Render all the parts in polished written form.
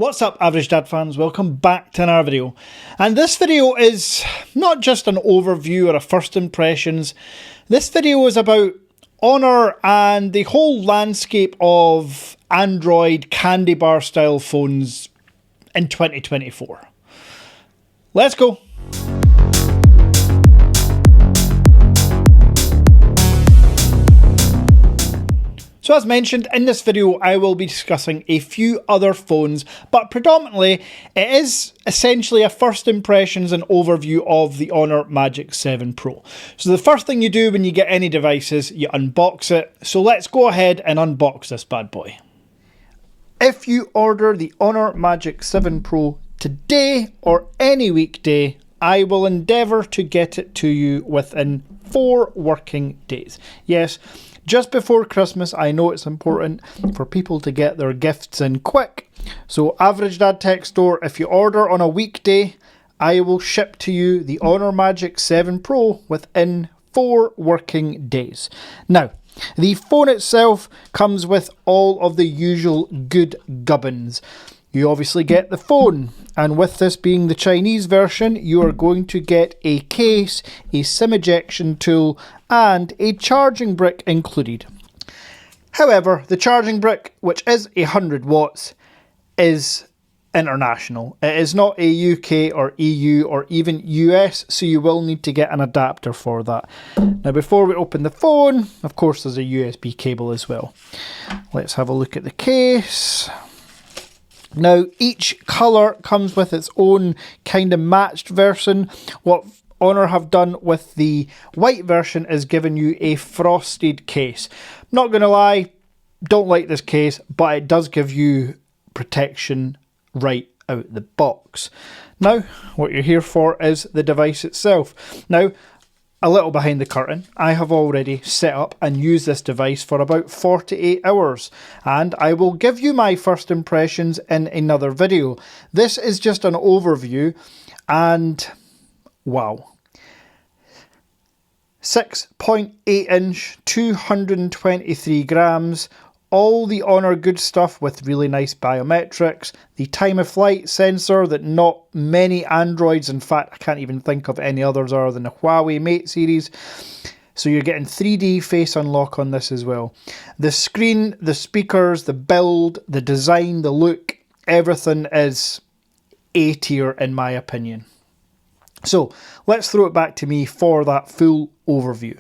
What's up, Average Dad fans? Welcome back to another video. And this video is not just an overview or a first impressions. This video is about Honor and the whole landscape of Android candy bar style phones in 2024. Let's go. So as mentioned, in this video I will be discussing a few other phones, but predominantly it is essentially a first impressions and overview of the Honor Magic 7 Pro. So the first thing you do when you get any devices, you unbox it. So let's go ahead and unbox this bad boy. If you order the Honor Magic 7 Pro today or any weekday, I will endeavour to get it to you within 4 working days. Yes, just before Christmas. I know it's important for people to get their gifts in quick. So Average Dad Tech Store, if you order on a weekday, I will ship to you the Honor Magic 7 Pro within 4 working days. Now, the phone itself comes with all of the usual good gubbins. You obviously get the phone, and with this being the Chinese version, you are going to get a case, a SIM ejection tool, and a charging brick included. However, the charging brick, which is 100 watts, is international. It is not a UK or EU or even US, so you will need to get an adapter for that. Now, before we open the phone, of course there's a USB cable as well. Let's have a look at the case. Now, each colour comes with its own kind of matched version. What Honor have done with the white version is given you a frosted case. Not going to lie, don't like this case, but it does give you protection right out the box. Now, what you're here for is the device itself. Now, a little behind the curtain, I have already set up and used this device for about 48 hours, and I will give you my first impressions in another video. This is just an overview, and wow. 6.8 inch, 223 grams, all the Honor good stuff with really nice biometrics, the time of flight sensor that not many Androids, in fact I can't even think of any others other than the Huawei Mate series. So you're getting 3D face unlock on this as well. The screen, the speakers, the build, the design, the look, everything is A tier in my opinion. So let's throw it back to me for that full overview.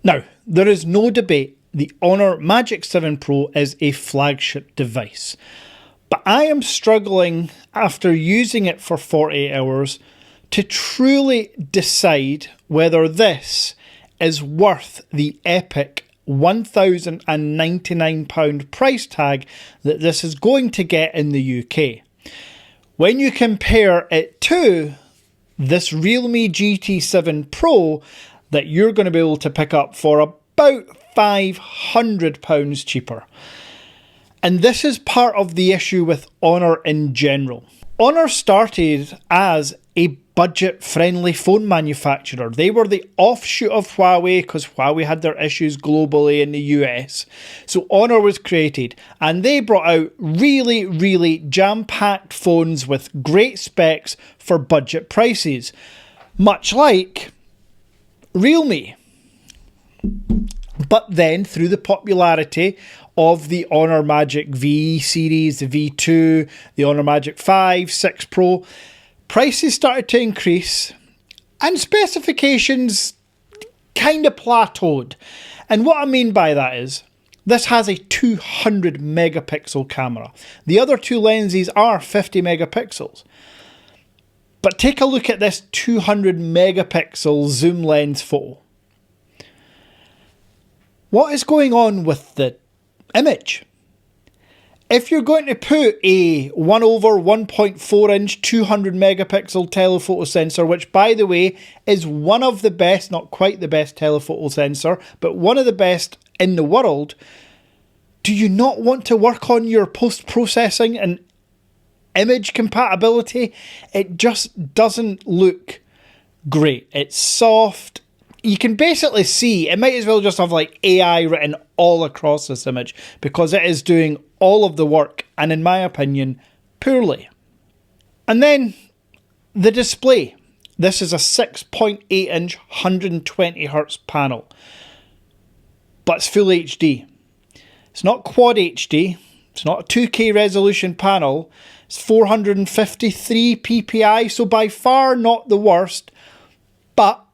Now, there is no debate. The Honor Magic 7 Pro is a flagship device, but I am struggling after using it for 48 hours to truly decide whether this is worth the epic £1,099 price tag that this is going to get in the UK. When you compare it to this Realme GT7 Pro that you're going to be able to pick up for about £500 cheaper. And this is part of the issue with Honor in general. Honor started as a budget-friendly phone manufacturer. They were the offshoot of Huawei because Huawei had their issues globally in the US. So Honor was created and they brought out really, really jam-packed phones with great specs for budget prices. Much like Realme. But then, through the popularity of the Honor Magic V series, the V2, the Honor Magic 5, 6 Pro, prices started to increase and specifications kind of plateaued. And what I mean by that is, this has a 200 megapixel camera. The other two lenses are 50 megapixels. But take a look at this 200 megapixel zoom lens photo. What is going on with the image? If you're going to put a 1/1.4 inch 200 megapixel telephoto sensor, which by the way is one of the best, not quite the best telephoto sensor, but one of the best in the world, do you not want to work on your post-processing and image compatibility? It just doesn't look great. It's soft. you can basically see, it might as well just have like AI written all across this image, because it is doing all of the work, and in my opinion, poorly. And then the display. This is a 6.8 inch 120Hz panel, but it's full HD. It's not quad HD, it's not a 2K resolution panel, it's 453 ppi, so by far not the worst, but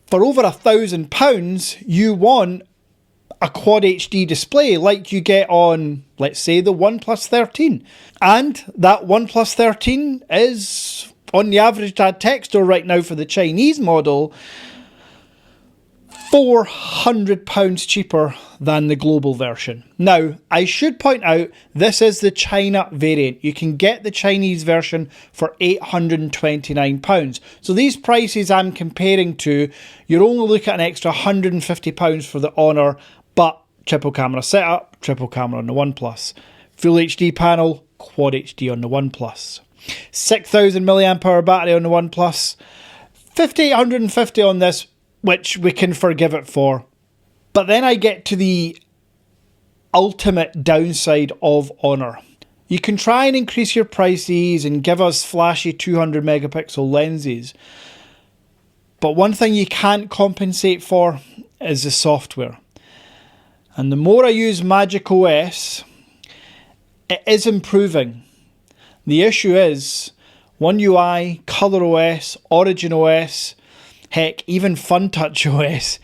for over £1,000, you want a quad HD display like you get on, let's say, the OnePlus 13. And that OnePlus 13 is, on the average tech store right now for the Chinese model, £400 cheaper than the global version. Now, I should point out, this is the China variant. You can get the Chinese version for £829. So these prices I'm comparing to, you're only looking at an extra £150 for the Honor, but triple camera setup, triple camera on the OnePlus. Full HD panel, quad HD on the OnePlus. 6,000 mAh battery on the OnePlus. 5,850 on this, which we can forgive it for. But then I get to the ultimate downside of Honor. You can try and increase your prices and give us flashy 200 megapixel lenses, but one thing you can't compensate for is the software. And the more I use Magic OS, it is improving. The issue is One UI, Color OS, Origin OS, heck, even FunTouch OS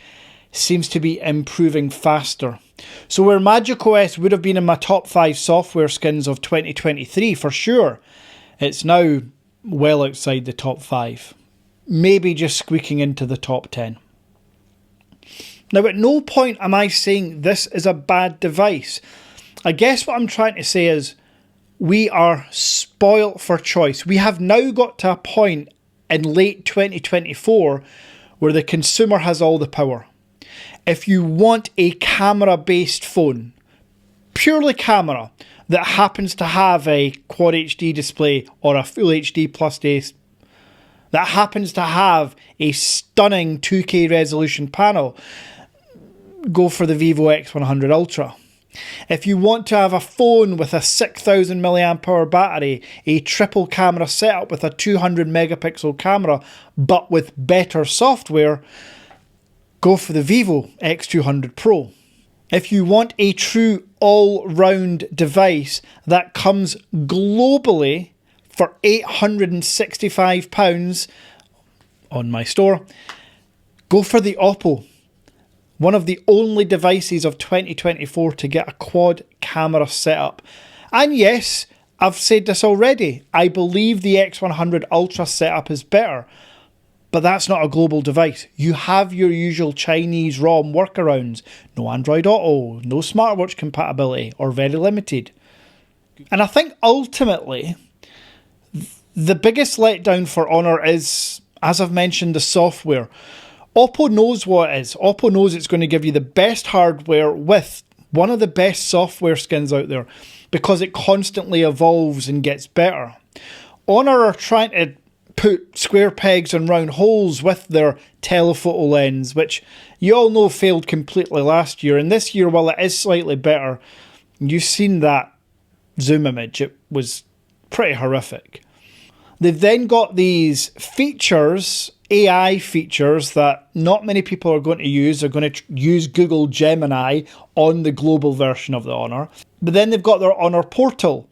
seems to be improving faster. So where Magic OS would have been in my top 5 software skins of 2023 for sure, it's now well outside the top 5. Maybe just squeaking into the top 10. Now, at no point am I saying this is a bad device. I guess what I'm trying to say is we are spoilt for choice. We have now got to a point in late 2024 where the consumer has all the power. If you want a camera-based phone, purely camera, that happens to have a Quad HD display or a Full HD Plus display, that happens to have a stunning 2K resolution panel, go for the Vivo X100 Ultra. If you want to have a phone with a 6,000 mAh battery, a triple camera setup with a 200 megapixel camera, but with better software, go for the Vivo X200 Pro. If you want a true all-round device that comes globally for £865 on my store, go for the Oppo. One of the only devices of 2024 to get a quad camera setup. And yes, I've said this already, I believe the X100 Ultra setup is better, but that's not a global device. You have your usual Chinese ROM workarounds, no Android Auto, no smartwatch compatibility, or very limited. And I think ultimately, the biggest letdown for Honor is, as I've mentioned, the software. Oppo knows what it is. Oppo knows it's going to give you the best hardware with one of the best software skins out there because it constantly evolves and gets better. Honor are trying to put square pegs in round holes with their telephoto lens, which you all know failed completely last year. And this year, while it is slightly better, you've seen that zoom image. It was pretty horrific. They've then got these features, AI features, that not many people are going to use. They're going to use Google Gemini on the global version of the Honor. But then they've got their Honor portal.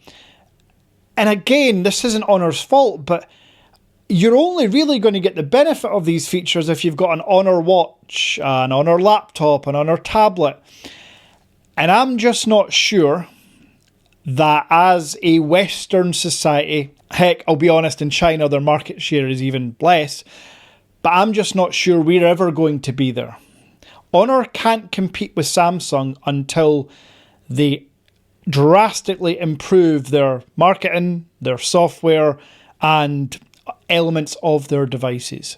And again, this isn't Honor's fault, but you're only really going to get the benefit of these features if you've got an Honor watch, an Honor laptop, an Honor tablet. And I'm just not sure that as a Western society, heck, I'll be honest, in China their market share is even less, but I'm just not sure we're ever going to be there. Honor can't compete with Samsung until they drastically improve their marketing, their software, and elements of their devices.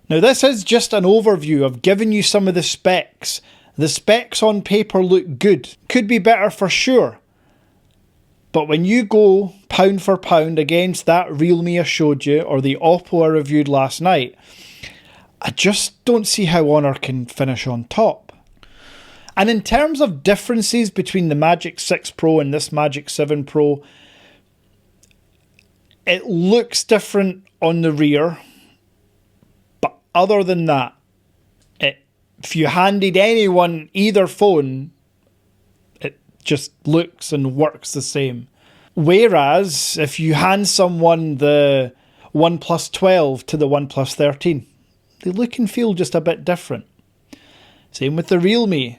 Now, this is just an overview of giving you some of the specs. The specs on paper look good. Could be better for sure. But when you go pound for pound against that Realme I showed you or the Oppo I reviewed last night, I just don't see how Honor can finish on top. And in terms of differences between the Magic 6 Pro and this Magic 7 Pro, it looks different on the rear, but other than that, if you handed anyone either phone, it just looks and works the same. Whereas if you hand someone the OnePlus 12 to the OnePlus 13, they look and feel just a bit different. Same with the Realme,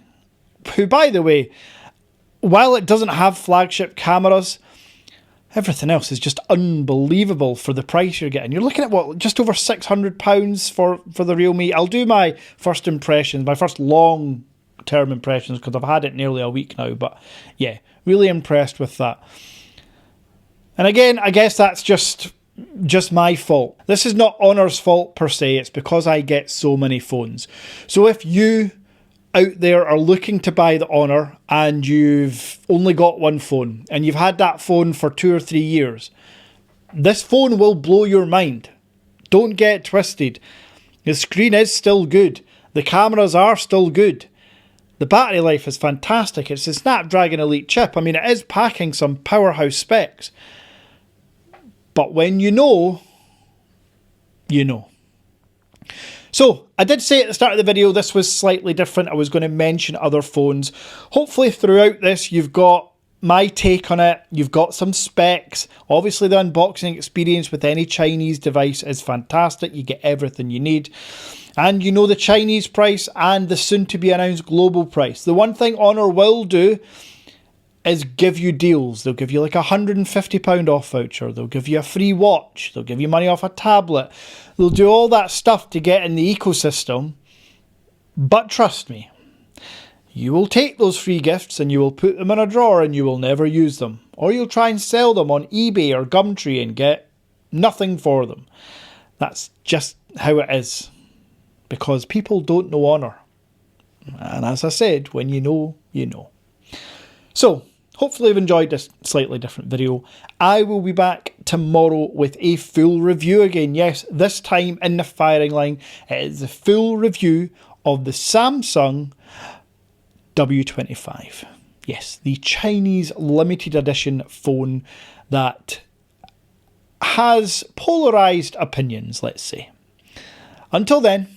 who, by the way, while it doesn't have flagship cameras, everything else is just unbelievable for the price you're getting. You're looking at, what, just over £600 for the Realme. I'll do my first impressions, my first long-term impressions, because I've had it nearly a week now. But yeah, really impressed with that. And again, I guess that's just my fault. This is not Honor's fault per se. It's because I get so many phones. So if you out there are looking to buy the Honor and you've only got one phone and you've had that phone for 2 or 3 years, this phone will blow your mind. Don't get twisted. The screen is still good. The cameras are still good. The battery life is fantastic. It's a Snapdragon Elite chip. I mean, it is packing some powerhouse specs. But when you know, you know. So, I did say at the start of the video this was slightly different. I was going to mention other phones. Hopefully throughout this you've got my take on it. You've got some specs. Obviously the unboxing experience with any Chinese device is fantastic. You get everything you need. And you know the Chinese price and the soon to be announced global price. The one thing Honor will do is give you deals. They'll give you like £150 off voucher. They'll give you a free watch. They'll give you money off a tablet. They'll do all that stuff to get in the ecosystem. But trust me, you will take those free gifts and you will put them in a drawer and you will never use them. Or you'll try and sell them on eBay or Gumtree and get nothing for them. That's just how it is. Because people don't know Honor. And as I said, when you know, you know. So, hopefully you've enjoyed this slightly different video. I will be back tomorrow with a full review again. Yes, this time in the firing line, it is a full review of the Samsung W25. Yes, the Chinese limited edition phone that has polarised opinions, let's say. Until then,